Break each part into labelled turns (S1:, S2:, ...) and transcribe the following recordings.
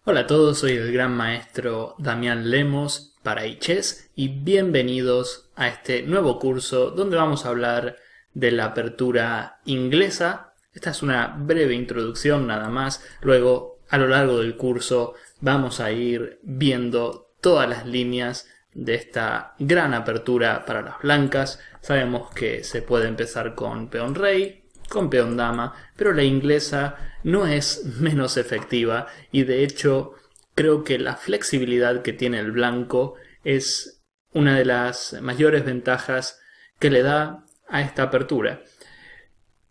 S1: Hola a todos, soy el gran maestro Damián Lemos para iChess y bienvenidos a este nuevo curso donde vamos a hablar de la apertura inglesa. Esta es una breve introducción nada más, luego a lo largo del curso vamos a ir viendo todas las líneas de esta gran apertura para las blancas. Sabemos que se puede empezar con peón rey, con peón dama, pero la inglesa no es menos efectiva y de hecho creo que la flexibilidad que tiene el blanco es una de las mayores ventajas que le da a esta apertura.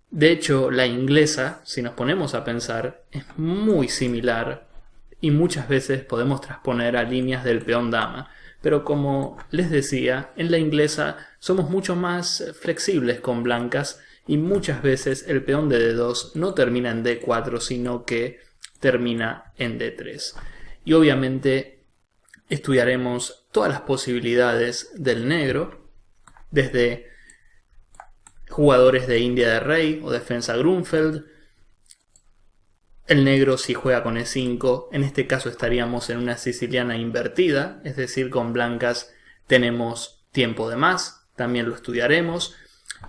S1: De hecho, la inglesa, si nos ponemos a pensar, es muy similar y muchas veces podemos transponer a líneas del peón dama. Pero como les decía, en la inglesa somos mucho más flexibles con blancas y muchas veces el peón de D2 no termina en D4, sino que termina en D3. Y obviamente estudiaremos todas las posibilidades del negro, desde jugadores de India de rey o defensa Grunfeld. El negro si juega con E5, en este caso estaríamos en una siciliana invertida, es decir, con blancas tenemos tiempo de más, también lo estudiaremos.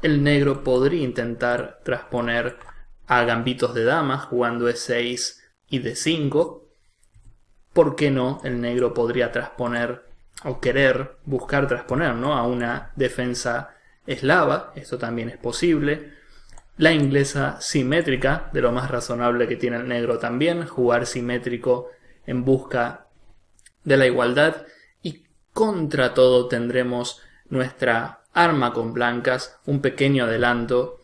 S1: El negro podría intentar transponer a gambitos de dama jugando E6 y D5. ¿Por qué no? El negro podría transponer o querer buscar transponer, ¿no?, a una defensa eslava, esto también es posible. La inglesa simétrica, de lo más razonable que tiene el negro también, jugar simétrico en busca de la igualdad. Y contra todo tendremos nuestra arma con blancas. Un pequeño adelanto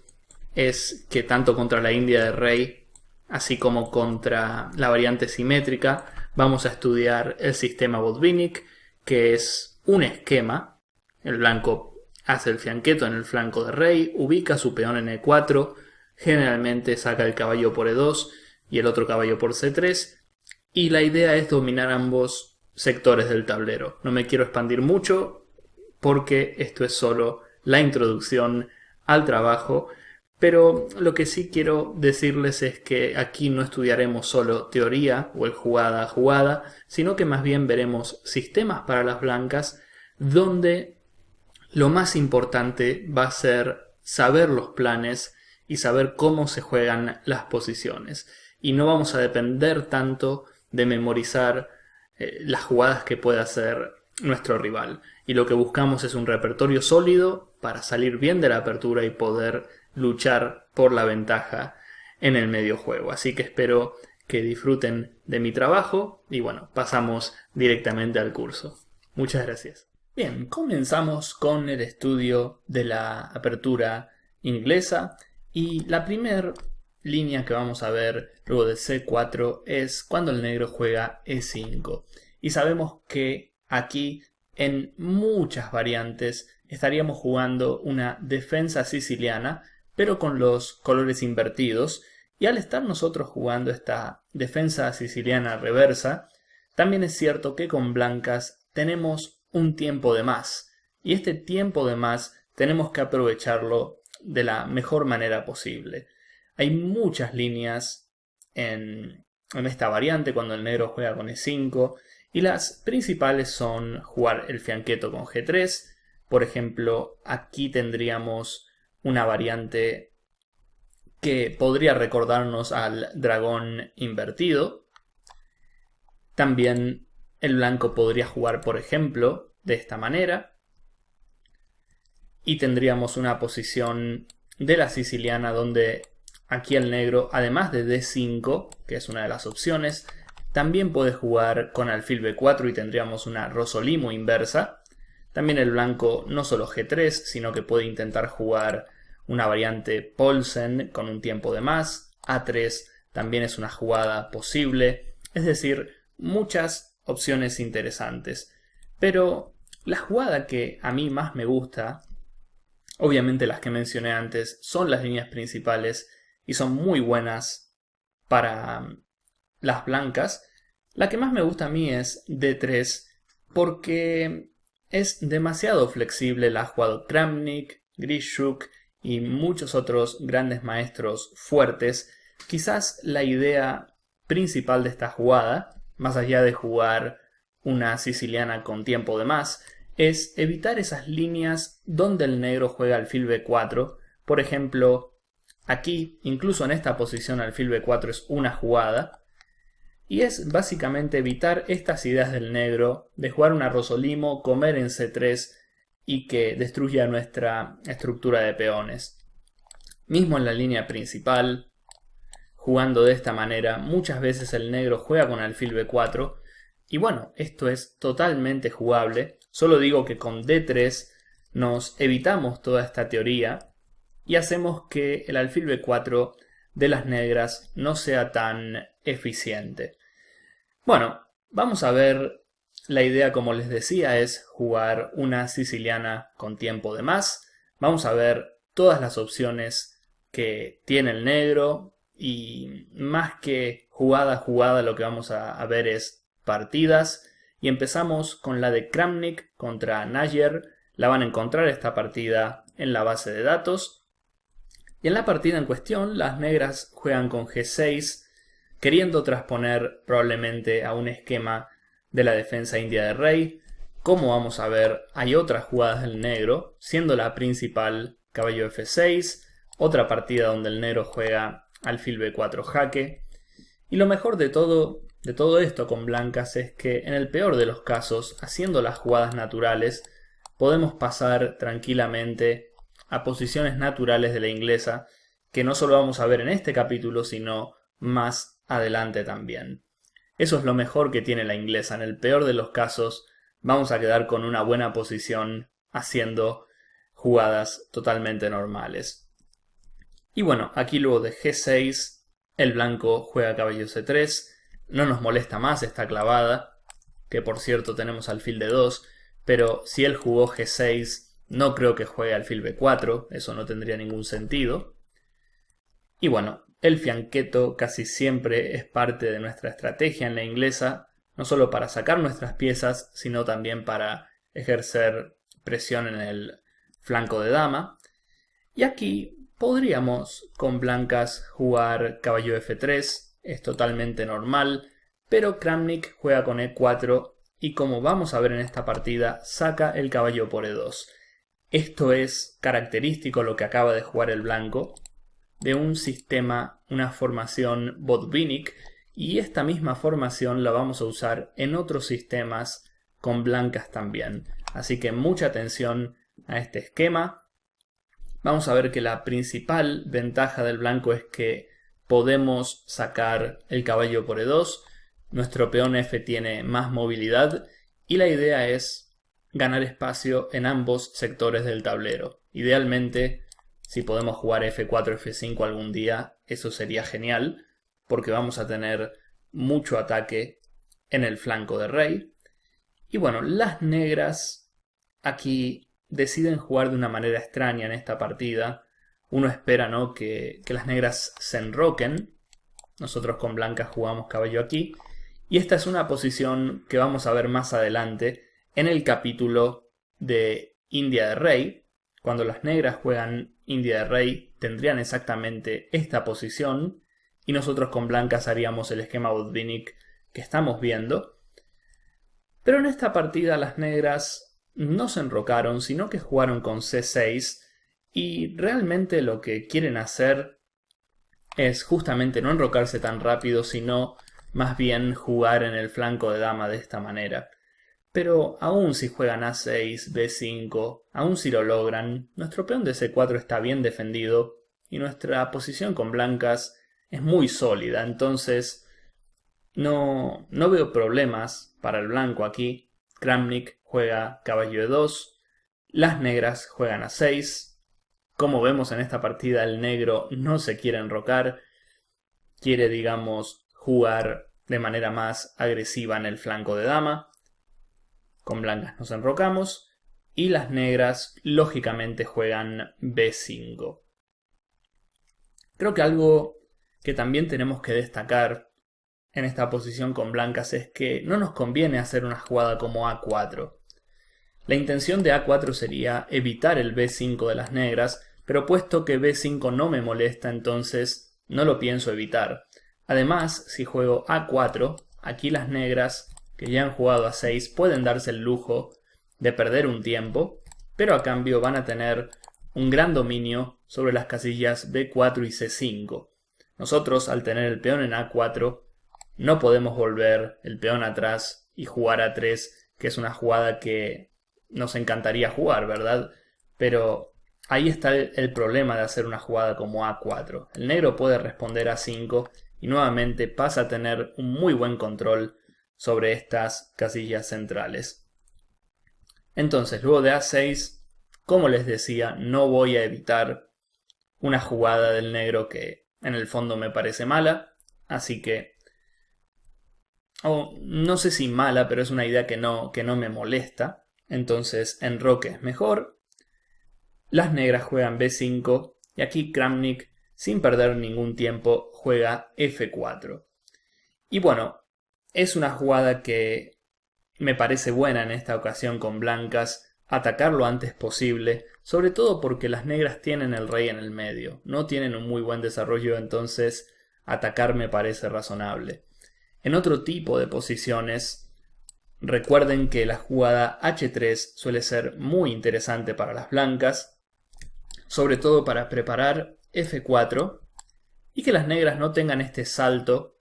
S1: es que tanto contra la India de rey, así como contra la variante simétrica, vamos a estudiar el sistema Botvinnik, que es un esquema. El blanco hace el fianqueto en el flanco de rey, ubica su peón en E4, generalmente saca el caballo por E2 y el otro caballo por C3, y la idea es dominar ambos sectores del tablero. No me quiero expandir mucho porque esto es solo la introducción al trabajo, pero lo que sí quiero decirles es que aquí no estudiaremos solo teoría o el jugada a jugada, sino que más bien veremos sistemas para las blancas donde lo más importante va a ser saber los planes y saber cómo se juegan las posiciones. Y no vamos a depender tanto de memorizar las jugadas que pueda hacer nuestro rival. Y lo que buscamos es un repertorio sólido para salir bien de la apertura y poder luchar por la ventaja en el medio juego. Así que espero que disfruten de mi trabajo y bueno, pasamos directamente al curso. Muchas gracias. Bien, comenzamos con el estudio de la apertura inglesa y la primera línea que vamos a ver luego de C4 es cuando el negro juega E5. Y sabemos que aquí en muchas variantes estaríamos jugando una defensa siciliana, pero con los colores invertidos. Y al estar nosotros jugando esta defensa siciliana reversa, también es cierto que con blancas tenemos un tiempo de más. Y este tiempo de más tenemos que aprovecharlo de la mejor manera posible. Hay muchas líneas en esta variante cuando el negro juega con E5 y las principales son jugar el fianqueto con G3. Por ejemplo, aquí tendríamos una variante que podría recordarnos al dragón invertido. También el blanco podría jugar, por ejemplo, de esta manera. Y tendríamos una posición de la siciliana donde aquí el negro, además de D5, que es una de las opciones, también puede jugar con alfil B4 y tendríamos una Rosolimo inversa. También el blanco no solo G3, sino que puede intentar jugar una variante Poulsen con un tiempo de más. A3 también es una jugada posible. Es decir, muchas opciones interesantes. Pero la jugada que a mí más me gusta, obviamente las que mencioné antes, son las líneas principales y son muy buenas para las blancas. La que más me gusta a mí es D3 porque es demasiado flexible. La ha jugado Kramnik, Grishuk y muchos otros grandes maestros fuertes. Quizás la idea principal de esta jugada más allá de jugar una siciliana con tiempo de más, es evitar esas líneas donde el negro juega alfil b4. Por ejemplo, aquí, incluso en esta posición, alfil b4 es una jugada. Y es básicamente evitar estas ideas del negro de jugar una rosolimo, comer en c3 y que destruya nuestra estructura de peones. Mismo en la línea principal, jugando de esta manera, muchas veces el negro juega con alfil b4. Y bueno, esto es totalmente jugable. Solo digo que con d3 nos evitamos toda esta teoría y hacemos que el alfil b4 de las negras no sea tan eficiente. Bueno, vamos a ver. La idea, como les decía, es jugar una siciliana con tiempo de más. Vamos a ver todas las opciones que tiene el negro y más que jugada a jugada lo que vamos a ver es partidas. Y empezamos con la de Kramnik contra Najer. La van a encontrar esta partida en la base de datos. Y en la partida en cuestión las negras juegan con g6, queriendo transponer probablemente a un esquema de la defensa india de rey. Como vamos a ver, hay otras jugadas del negro, siendo la principal caballo f6, otra partida donde el negro juega alfil b4 jaque. Y lo mejor de todo esto con blancas es que en el peor de los casos, haciendo las jugadas naturales, podemos pasar tranquilamente a posiciones naturales de la inglesa, que no solo vamos a ver en este capítulo, sino más adelante también. Eso es lo mejor que tiene la inglesa. En el peor de los casos vamos a quedar con una buena posición haciendo jugadas totalmente normales. Y bueno, aquí luego de g6 el blanco juega caballo c3. No nos molesta más esta clavada, que por cierto tenemos alfil d2, pero si él jugó g6 no creo que juegue alfil b4, eso no tendría ningún sentido. Y bueno, el fianqueto casi siempre es parte de nuestra estrategia en la inglesa, no solo para sacar nuestras piezas, sino también para ejercer presión en el flanco de dama. Y aquí podríamos con blancas jugar caballo f3, es totalmente normal, pero Kramnik juega con e4 y como vamos a ver en esta partida, saca el caballo por e2. Esto es característico lo que acaba de jugar el blanco, de un sistema, una formación Botvinnik, y esta misma formación la vamos a usar en otros sistemas con blancas también. Así que mucha atención a este esquema. Vamos a ver que la principal ventaja del blanco es que podemos sacar el caballo por e2, nuestro peón f tiene más movilidad y la idea es ganar espacio en ambos sectores del tablero. Idealmente, si podemos jugar f4, f5 algún día, eso sería genial, porque vamos a tener mucho ataque en el flanco de rey. Y bueno, las negras aquí deciden jugar de una manera extraña en esta partida. Uno espera, ¿no?, que las negras se enroquen. Nosotros con blancas jugamos caballo aquí. Y esta es una posición que vamos a ver más adelante en el capítulo de India de rey. Cuando las negras juegan India de rey tendrían exactamente esta posición y nosotros con blancas haríamos el esquema Botvinnik que estamos viendo. Pero en esta partida las negras no se enrocaron, sino que jugaron con c6 y realmente lo que quieren hacer es justamente no enrocarse tan rápido, sino más bien jugar en el flanco de dama de esta manera. Pero aún si juegan a6, b5, aún si lo logran, nuestro peón de c4 está bien defendido y nuestra posición con blancas es muy sólida, entonces no veo problemas para el blanco aquí. Kramnik juega caballo e2, las negras juegan a6. Como vemos en esta partida, el negro no se quiere enrocar, quiere, digamos, jugar de manera más agresiva en el flanco de dama. Con blancas nos enrocamos y las negras lógicamente juegan b5. Creo que algo que también tenemos que destacar en esta posición con blancas es que no nos conviene hacer una jugada como a4. La intención de a4 sería evitar el b5 de las negras, pero puesto que b5 no me molesta, entonces no lo pienso evitar. Además, si juego a4, aquí las negras que ya han jugado a 6 pueden darse el lujo de perder un tiempo, pero a cambio van a tener un gran dominio sobre las casillas B4 y C5. Nosotros, al tener el peón en A4, no podemos volver el peón atrás y jugar A3, que es una jugada que nos encantaría jugar, ¿verdad? Pero ahí está el problema de hacer una jugada como A4. El negro puede responder A5 y nuevamente pasa a tener un muy buen control sobre estas casillas centrales. Entonces, luego de A6, como les decía, no voy a evitar una jugada del negro que en el fondo me parece mala, así que no sé si mala, pero es una idea que no me molesta. Entonces enroque es mejor. Las negras juegan B5 y aquí Kramnik, sin perder ningún tiempo, juega F4. Y bueno, es una jugada que me parece buena en esta ocasión con blancas, atacar lo antes posible, sobre todo porque las negras tienen el rey en el medio, no tienen un muy buen desarrollo, entonces atacar me parece razonable. En otro tipo de posiciones, recuerden que la jugada H3 suele ser muy interesante para las blancas, sobre todo para preparar F4 y que las negras no tengan este salto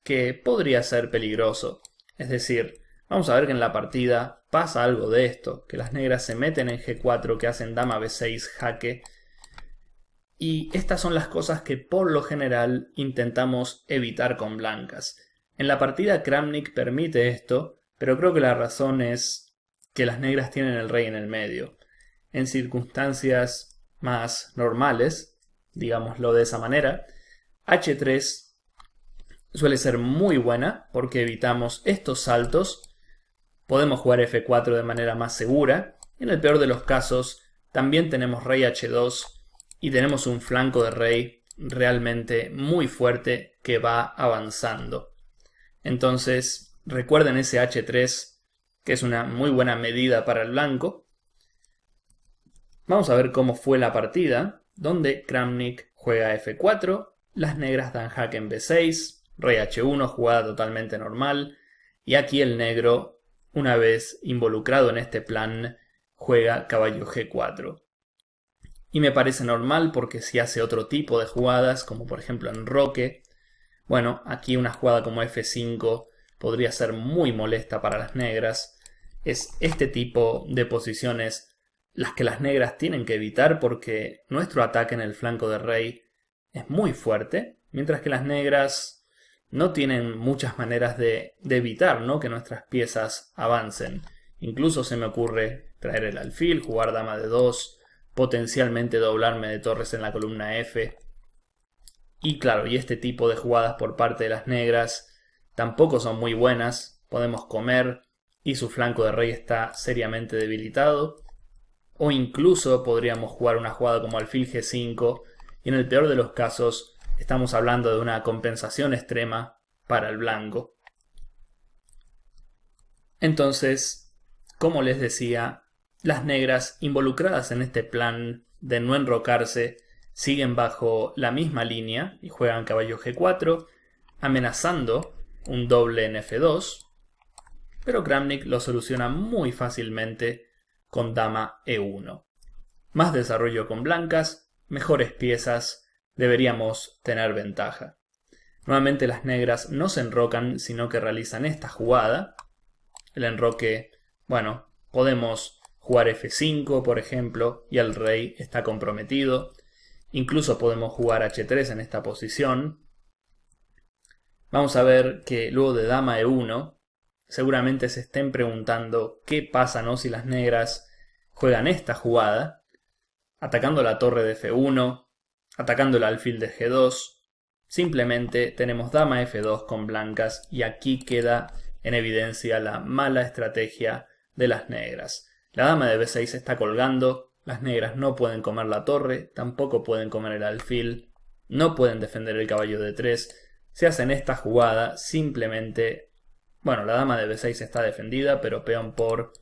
S1: que podría ser peligroso. Es decir, vamos a ver que en la partida pasa algo de esto, que las negras se meten en G4, que hacen dama B6 jaque, y estas son las cosas que por lo general intentamos evitar con blancas. En la partida Kramnik permite esto, pero creo que la razón es que las negras tienen el rey en el medio. En circunstancias más normales, digámoslo de esa manera, H3 suele ser muy buena porque evitamos estos saltos. Podemos jugar F4 de manera más segura. En el peor de los casos, también tenemos rey H2 y tenemos un flanco de rey realmente muy fuerte que va avanzando. Entonces, recuerden ese H3, que es una muy buena medida para el blanco. Vamos a ver cómo fue la partida, donde Kramnik juega F4, las negras dan jaque en B6, rey H1, jugada totalmente normal, y aquí el negro, una vez involucrado en este plan, juega caballo G4. Y me parece normal porque si hace otro tipo de jugadas, como por ejemplo enroque, bueno, aquí una jugada como F5 podría ser muy molesta para las negras. Es este tipo de posiciones las que las negras tienen que evitar porque nuestro ataque en el flanco de rey es muy fuerte, mientras que las negras no tienen muchas maneras de evitar, ¿no?, que nuestras piezas avancen. Incluso se me ocurre traer el alfil, jugar dama de 2, potencialmente doblarme de torres en la columna F. Y claro, y este tipo de jugadas por parte de las negras tampoco son muy buenas. Podemos comer y su flanco de rey está seriamente debilitado. O incluso podríamos jugar una jugada como alfil G5 y en el peor de los casos estamos hablando de una compensación extrema para el blanco. Entonces, como les decía, las negras involucradas en este plan de no enrocarse siguen bajo la misma línea y juegan caballo G4, amenazando un doble en F2, pero Kramnik lo soluciona muy fácilmente con dama E1. Más desarrollo con blancas, mejores piezas, deberíamos tener ventaja. Nuevamente las negras no se enrocan, sino que realizan esta jugada. El enroque, bueno, podemos jugar F5, por ejemplo, y el rey está comprometido. Incluso podemos jugar H3 en esta posición. Vamos a ver que luego de dama E1, seguramente se estén preguntando qué pasa, ¿no?, si las negras juegan esta jugada, atacando la torre de F1, atacando el alfil de G2. Simplemente tenemos dama F2 con blancas y aquí queda en evidencia la mala estrategia de las negras. La dama de B6 está colgando, las negras no pueden comer la torre, tampoco pueden comer el alfil, no pueden defender el caballo de 3. Si hacen esta jugada, simplemente, bueno, la dama de B6 está defendida, pero peón por,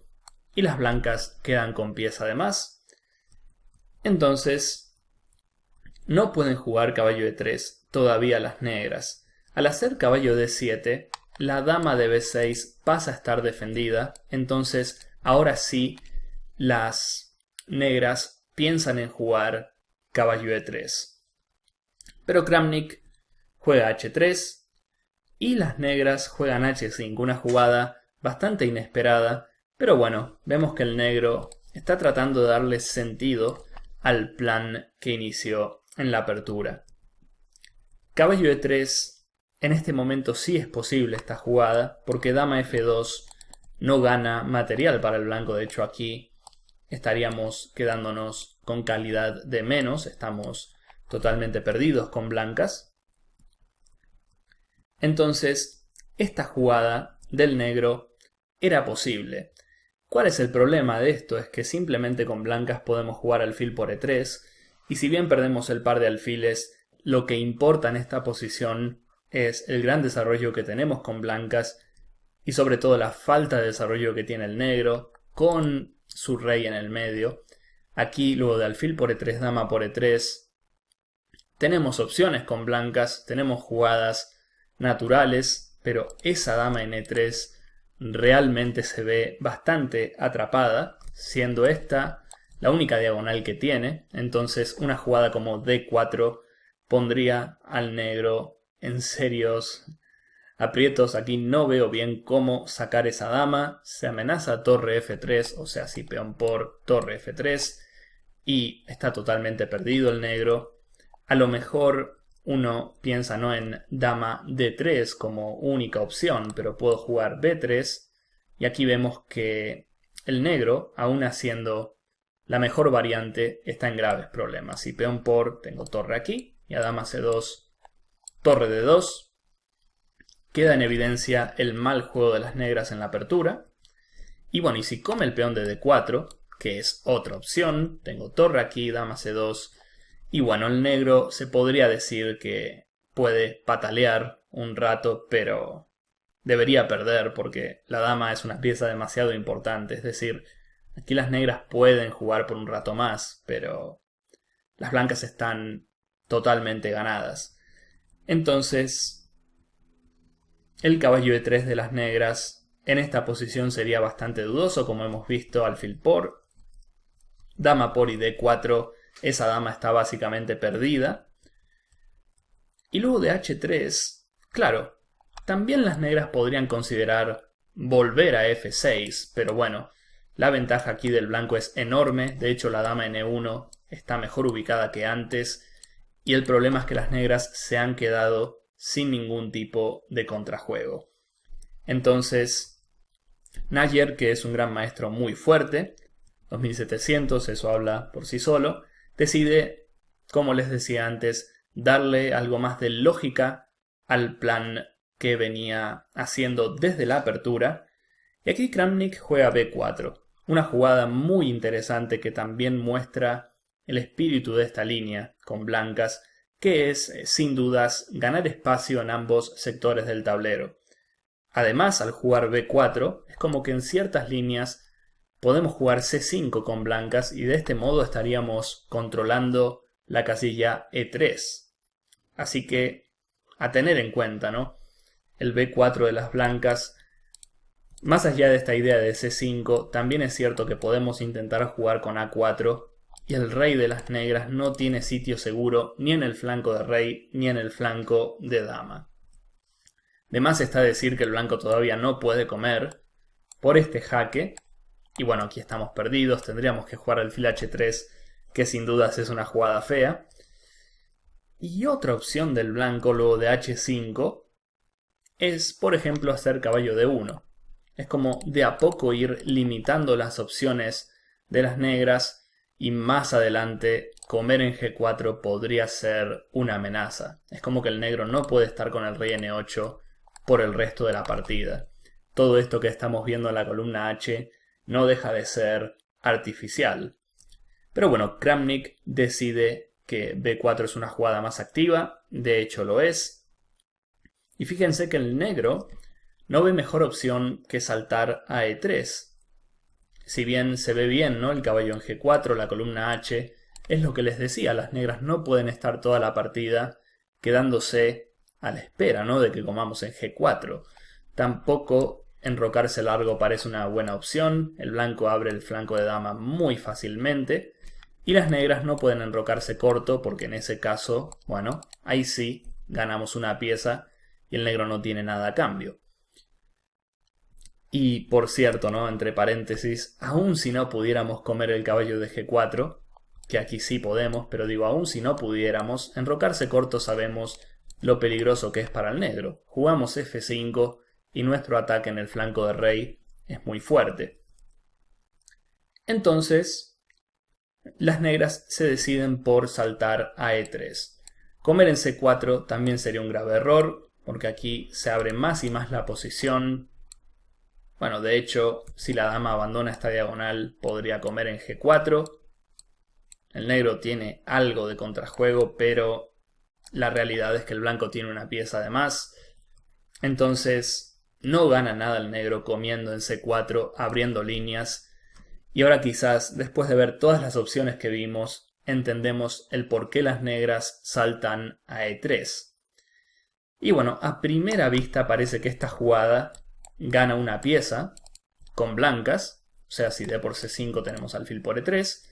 S1: y las blancas quedan con pieza de más. Entonces, no pueden jugar caballo de 3 todavía las negras. Al hacer caballo D7, la dama de B6 pasa a estar defendida, entonces ahora sí las negras piensan en jugar caballo E3. Pero Kramnik juega H3 y las negras juegan H5, una jugada bastante inesperada, pero bueno, vemos que el negro está tratando de darle sentido al plan que inició en la apertura. Caballo E3, en este momento sí es posible esta jugada, porque dama F2 no gana material para el blanco. De hecho, aquí estaríamos quedándonos con calidad de menos, estamos totalmente perdidos con blancas. Entonces, esta jugada del negro era posible. ¿Cuál es el problema de esto? Es que simplemente con blancas podemos jugar alfil por E3, y si bien perdemos el par de alfiles, lo que importa en esta posición es el gran desarrollo que tenemos con blancas, y sobre todo la falta de desarrollo que tiene el negro, con su rey en el medio. Aquí, luego de alfil por E3, dama por E3, tenemos opciones con blancas, tenemos jugadas naturales, pero esa dama en E3 realmente se ve bastante atrapada, siendo esta la única diagonal que tiene. Entonces una jugada como D4 pondría al negro en serios aprietos. Aquí no veo bien cómo sacar esa dama. Se amenaza torre F3, o sea, si peón por torre F3, y está totalmente perdido el negro. A lo mejor uno piensa no en dama D3 como única opción, pero puedo jugar B3, y aquí vemos que el negro, aún haciendo la mejor variante, está en graves problemas. Si peón por, tengo torre aquí, y a dama C2, torre D2. Queda en evidencia el mal juego de las negras en la apertura. Y bueno, y si come el peón de D4, que es otra opción, tengo torre aquí, dama C2, y bueno, el negro se podría decir que puede patalear un rato, pero debería perder porque la dama es una pieza demasiado importante. Es decir, aquí las negras pueden jugar por un rato más, pero las blancas están totalmente ganadas. Entonces, el caballo E3 de las negras en esta posición sería bastante dudoso, como hemos visto. Alfil por, dama por y D4. Esa dama está básicamente perdida. Y luego de H3, claro, también las negras podrían considerar volver a F6, pero bueno, la ventaja aquí del blanco es enorme. De hecho, la dama en E1 está mejor ubicada que antes, y el problema es que las negras se han quedado sin ningún tipo de contrajuego. Entonces, Nagier, que es un gran maestro muy fuerte, 2700, eso habla por sí solo, decide, como les decía antes, darle algo más de lógica al plan que venía haciendo desde la apertura. Y aquí Kramnik juega B4, una jugada muy interesante que también muestra el espíritu de esta línea con blancas, que es, sin dudas, ganar espacio en ambos sectores del tablero. Además, al jugar B4, es como que en ciertas líneas podemos jugar C5 con blancas, y de este modo estaríamos controlando la casilla E3. Así que, a tener en cuenta, ¿no? El B4 de las blancas, más allá de esta idea de C5, también es cierto que podemos intentar jugar con A4, y el rey de las negras no tiene sitio seguro ni en el flanco de rey ni en el flanco de dama. De más está decir que el blanco todavía no puede comer por este jaque. Y bueno, aquí estamos perdidos, tendríamos que jugar alfil H3, que sin dudas es una jugada fea. Y otra opción del blanco luego de H5 es, por ejemplo, hacer caballo D1. Es como de a poco ir limitando las opciones de las negras, y más adelante comer en G4 podría ser una amenaza. Es como que el negro no puede estar con el rey N8 por el resto de la partida. Todo esto que estamos viendo en la columna H no deja de ser artificial. Pero bueno, Kramnik decide que B4 es una jugada más activa, de hecho lo es. Y fíjense que el negro no ve mejor opción que saltar a E3. Si bien se ve bien, ¿no?, el caballo en G4, la columna H, es lo que les decía, las negras no pueden estar toda la partida quedándose a la espera, ¿no?, de que comamos en G4. Tampoco enrocarse largo parece una buena opción. El blanco abre el flanco de dama muy fácilmente. Y las negras no pueden enrocarse corto porque en ese caso, bueno, ahí sí ganamos una pieza y el negro no tiene nada a cambio. Y por cierto, ¿no? Entre paréntesis, aun si no pudiéramos comer el caballo de G4, que aquí sí podemos, pero digo, aun si no pudiéramos, enrocarse corto sabemos lo peligroso que es para el negro. Jugamos F5 y nuestro ataque en el flanco de rey es muy fuerte. Entonces, las negras se deciden por saltar a E3. Comer en C4 también sería un grave error, porque aquí se abre más y más la posición. Bueno, de hecho, si la dama abandona esta diagonal, podría comer en G4. El negro tiene algo de contrajuego, pero la realidad es que el blanco tiene una pieza de más. Entonces, no gana nada el negro comiendo en C4, abriendo líneas. Y ahora quizás, después de ver todas las opciones que vimos, entendemos el por qué las negras saltan a E3. Y bueno, a primera vista parece que esta jugada gana una pieza con blancas, o sea, si d por C5 tenemos alfil por E3,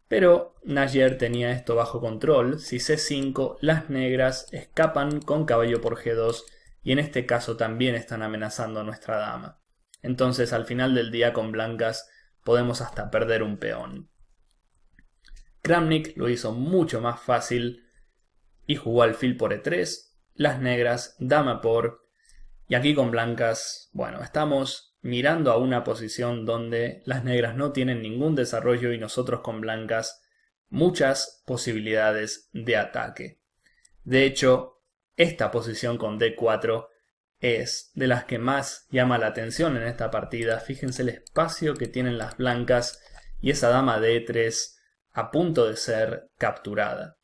S1: pero Nagier tenía esto bajo control. Si C5, las negras escapan con caballo por G2 y en este caso también están amenazando a nuestra dama. Entonces al final del día con blancas podemos hasta perder un peón. Kramnik lo hizo mucho más fácil y jugó alfil por E3, las negras dama por, y aquí con blancas, bueno, estamos mirando a una posición donde las negras no tienen ningún desarrollo y nosotros con blancas muchas posibilidades de ataque. De hecho, esta posición con D4 es de las que más llama la atención en esta partida. Fíjense el espacio que tienen las blancas y esa dama de E3 a punto de ser capturada.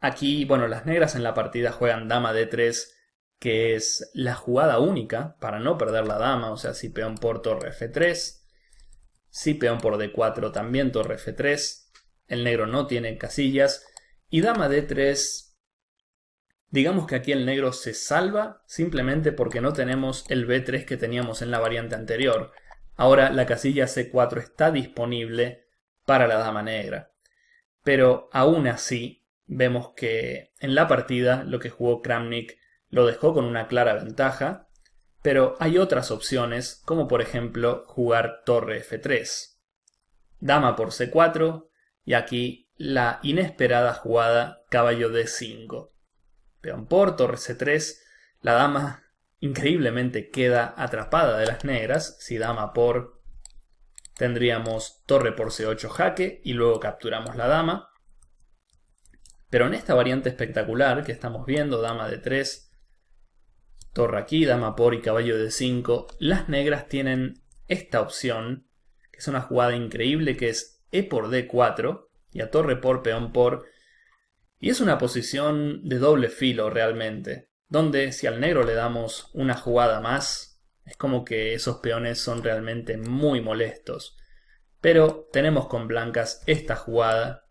S1: Aquí, bueno, las negras en la partida juegan dama D3, que es la jugada única para no perder la dama. O sea, si peón por torre F3, si peón por D4 también torre F3. El negro no tiene casillas. Y dama D3, digamos que aquí el negro se salva simplemente porque no tenemos el B3 que teníamos en la variante anterior. Ahora la casilla C4 está disponible para la dama negra. Pero aún así, vemos que en la partida lo que jugó Kramnik lo dejó con una clara ventaja, pero hay otras opciones, como por ejemplo jugar torre F3, dama por C4 y aquí la inesperada jugada caballo D5. Peón por torre C3, la dama increíblemente queda atrapada de las negras. Si dama por, tendríamos torre por C8 jaque y luego capturamos la dama. Pero en esta variante espectacular que estamos viendo, dama de 3, torre aquí, dama por y caballo de 5, las negras tienen esta opción, que es una jugada increíble, que es E por D4, y a torre por, peón por, y es una posición de doble filo realmente, donde si al negro le damos una jugada más, es como que esos peones son realmente muy molestos. Pero tenemos con blancas esta jugada.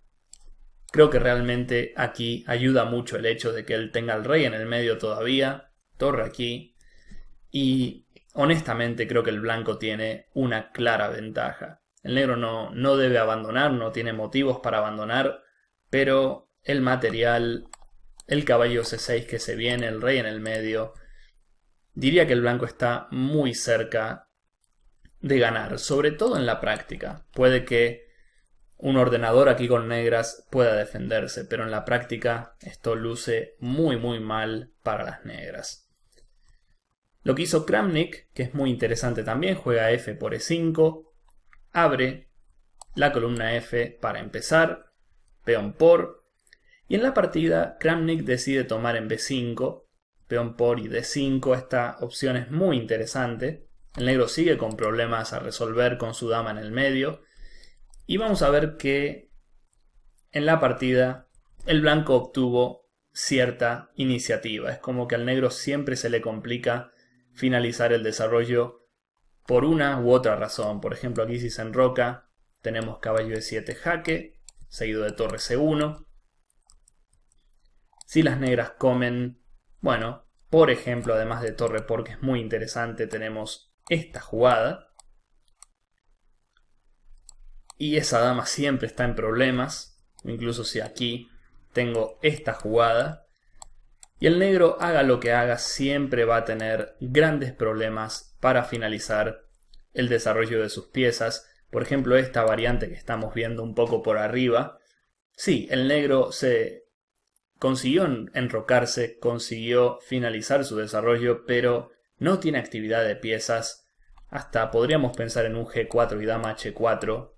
S1: Creo que realmente aquí ayuda mucho el hecho de que él tenga al rey en el medio todavía, torre aquí, y honestamente creo que el blanco tiene una clara ventaja. El negro no debe abandonar, no tiene motivos para abandonar, pero el material, el caballo C6 que se viene, el rey en el medio, diría que el blanco está muy cerca de ganar, sobre todo en la práctica. Puede que un ordenador aquí con negras pueda defenderse, pero en la práctica esto luce muy mal para las negras. Lo que hizo Kramnik, que es muy interesante también, juega F por E5, abre la columna F para empezar, peón por, y en la partida Kramnik decide tomar en B5, peón por y D5. Esta opción es muy interesante. El negro sigue con problemas a resolver con su dama en el medio. Y vamos a ver que en la partida el blanco obtuvo cierta iniciativa. Es como que al negro siempre se le complica finalizar el desarrollo por una u otra razón. Por ejemplo, aquí si se enroca, tenemos caballo E7 jaque, seguido de torre C1. Si las negras comen, bueno, Por ejemplo, además de torre por, que es muy interesante, tenemos esta jugada. Y esa dama siempre está en problemas, incluso si aquí tengo esta jugada. Y el negro, haga lo que haga, siempre va a tener grandes problemas para finalizar el desarrollo de sus piezas. Por ejemplo, esta variante que estamos viendo un poco por arriba. Sí, el negro se consiguió enrocarse, consiguió finalizar su desarrollo, pero no tiene actividad de piezas. Hasta podríamos pensar en un G4 y dama H4,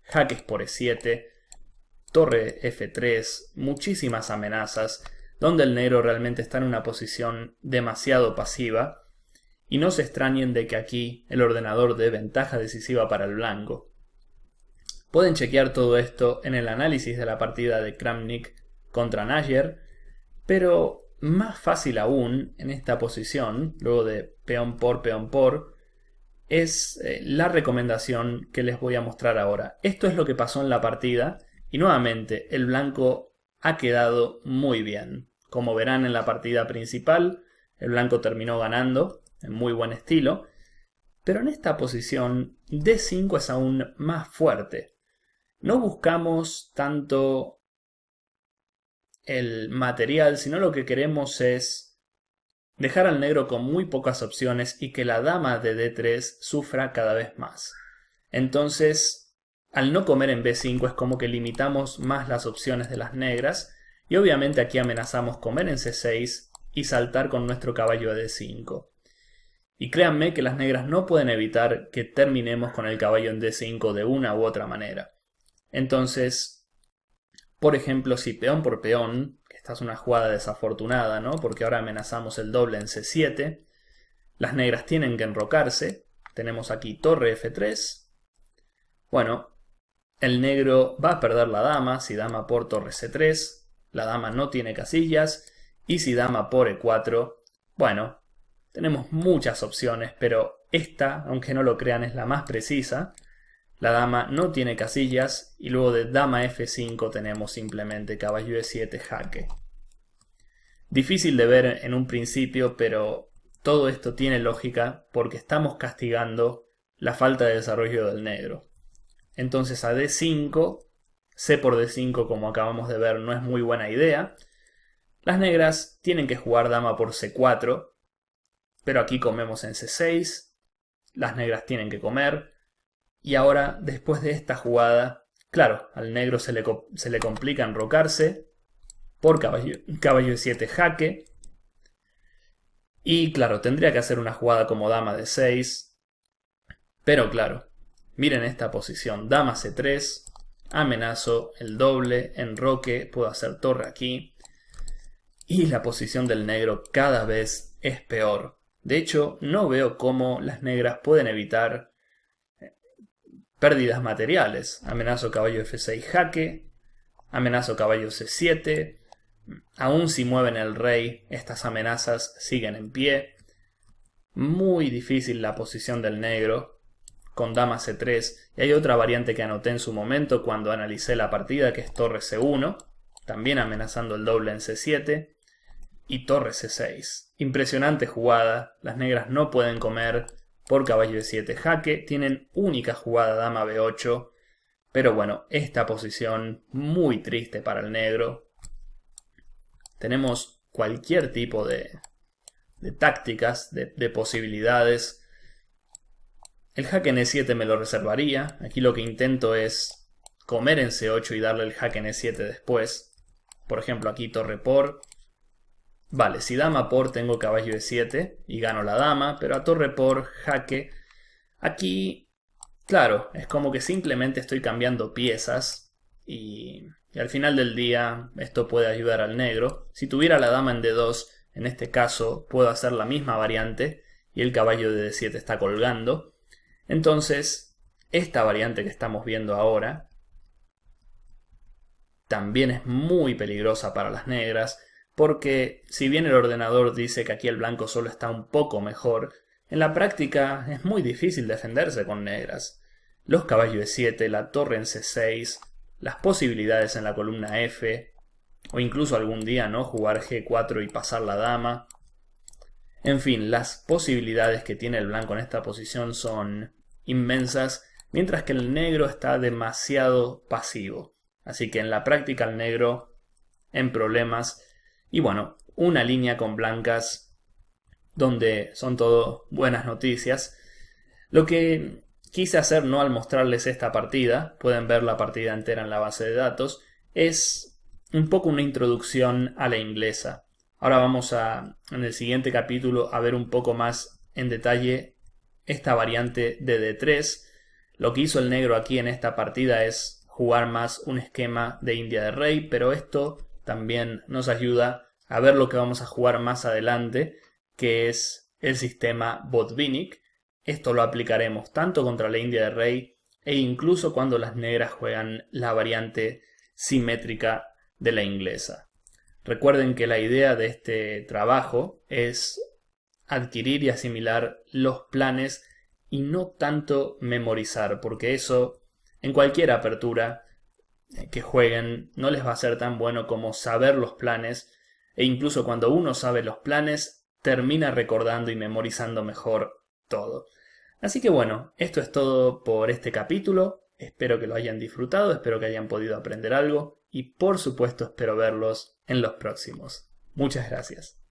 S1: jaques por E7, torre F3, muchísimas amenazas, donde el negro realmente está en una posición demasiado pasiva. Y no se extrañen de que aquí el ordenador dé ventaja decisiva para el blanco. Pueden chequear todo esto en el análisis de la partida de Kramnik contra Nayer, pero más fácil aún en esta posición, luego de peón por, es la recomendación que les voy a mostrar ahora. Esto es lo que pasó en la partida y nuevamente el blanco ha quedado muy bien. Como verán en la partida principal, el blanco terminó ganando en muy buen estilo, pero en esta posición D5 es aún más fuerte. No buscamos tanto el material, sino lo que queremos es dejar al negro con muy pocas opciones y que la dama de D3 sufra cada vez más. Entonces, al no comer en B5 es como que limitamos más las opciones de las negras y obviamente aquí amenazamos comer en C6 y saltar con nuestro caballo a D5. Y créanme que las negras no pueden evitar que terminemos con el caballo en D5 de una u otra manera. Entonces, por ejemplo, si peón por peón, que esta es una jugada desafortunada, ¿no? Porque ahora amenazamos el doble en C7, las negras tienen que enrocarse. Tenemos aquí torre F3. Bueno, el negro va a perder la dama si dama por torre C3. La dama no tiene casillas. Y si dama por E4, bueno, tenemos muchas opciones, pero esta, aunque no lo crean, es la más precisa. La dama no tiene casillas y luego de dama F5 tenemos simplemente caballo E7 jaque. Difícil de ver en un principio, pero todo esto tiene lógica porque estamos castigando la falta de desarrollo del negro. Entonces a D5, C por D5 como acabamos de ver no es muy buena idea. Las negras tienen que jugar dama por C4, pero aquí comemos en C6. Las negras tienen que comer. Y ahora, después de esta jugada, claro, al negro se le complica enrocarse por caballo E7 jaque. Y claro, tendría que hacer una jugada como dama de 6. Pero claro, miren esta posición, dama C3, amenazo el doble, enroque, puedo hacer torre aquí. Y la posición del negro cada vez es peor. De hecho, no veo cómo las negras pueden evitar pérdidas materiales. Amenazo caballo F6 jaque, amenazo caballo C7. Aún si mueven el rey, estas amenazas siguen en pie. Muy difícil la posición del negro con dama C3. Y hay otra variante que anoté en su momento cuando analicé la partida, que es torre C1, también amenazando el doble en C7. Y torre C6. Impresionante jugada. Las negras no pueden comer por caballo E7 jaque. Tienen única jugada dama B8. Pero bueno, esta posición muy triste para el negro. Tenemos cualquier tipo de tácticas, de posibilidades. El jaque en E7 me lo reservaría. Aquí lo que intento es comer en C8 y darle el jaque en E7 después. Por ejemplo, aquí torre por. Vale, si dama por tengo caballo E7 y gano la dama, pero a torre por, jaque. Aquí, claro, es como que simplemente estoy cambiando piezas y al final del día esto puede ayudar al negro. Si tuviera la dama en D2, en este caso puedo hacer la misma variante y el caballo de D7 está colgando. Entonces, esta variante que estamos viendo ahora también es muy peligrosa para las negras. Porque si bien el ordenador dice que aquí el blanco solo está un poco mejor, en la práctica es muy difícil defenderse con negras. Los caballos E7, la torre en C6, las posibilidades en la columna F, o incluso algún día, ¿no?, jugar G4 y pasar la dama. En fin, las posibilidades que tiene el blanco en esta posición son inmensas, mientras que el negro está demasiado pasivo. Así que en la práctica el negro en problemas. Y bueno, una línea con blancas donde son todo buenas noticias. Lo que quise hacer no al mostrarles esta partida, pueden ver la partida entera en la base de datos, es un poco una introducción a la inglesa. Ahora vamos en el siguiente capítulo, a ver un poco más en detalle esta variante de D3. Lo que hizo el negro aquí en esta partida es jugar más un esquema de India de rey, pero esto también nos ayuda a ver lo que vamos a jugar más adelante, que es el sistema Botvinnik. Esto lo aplicaremos tanto contra la India de rey e incluso cuando las negras juegan la variante simétrica de la inglesa. Recuerden que la idea de este trabajo es adquirir y asimilar los planes y no tanto memorizar, porque eso en cualquier apertura que jueguen no les va a ser tan bueno como saber los planes, e incluso cuando uno sabe los planes termina recordando y memorizando mejor todo. Así que bueno, esto es todo por este capítulo. Espero que lo hayan disfrutado, espero que hayan podido aprender algo y por supuesto espero verlos en los próximos. Muchas gracias.